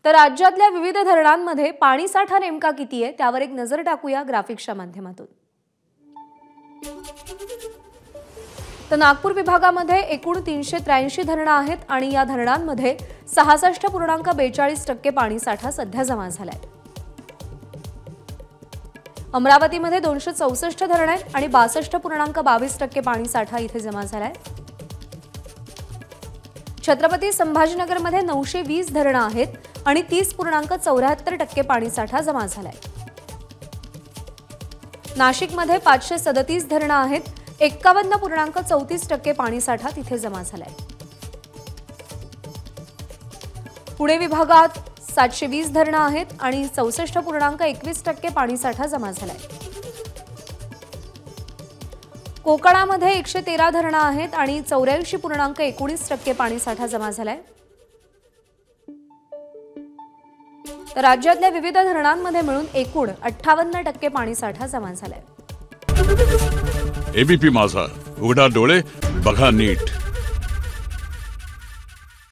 तर राज्यातल्या विविध धरणांमध्ये पाणीसाठा नेमका किती आहे त्यावर एक नजर टाकूया ग्राफिक्सच्या माध्यमातून। तर नागपूर विभागामध्ये एकूण 383 धरणं आहेत आणि या धरणांमध्ये 66.42% पाणीसाठा सध्या जमा झालाय। अमरावतीमध्ये 264 धरणं आहेत आणि 62.22% पाणीसाठा इथे जमा झालाय। छत्रपती संभाजीनगरमध्ये 920 धरणं आहेत आणि 30.74% पाणीसाठा जमा झालाय। नाशिकमध्ये 537 धरणं आहेत, 51.34% पाणीसाठा तिथे जमा झालाय। पुणे विभागात 720 धरणं आहेत आणि 64.21% पाणीसाठा जमा झालाय। कोकणामध्ये 113 धरणं आहेत आणि 84.19% पाणीसाठा जमा झालाय। तर राज्यातल्या विविध धरणांमध्ये मिळून एकूण 58% पाणीसाठा जमा झालाय। एबीपी माझा, उघडा डोळे बघा नीट।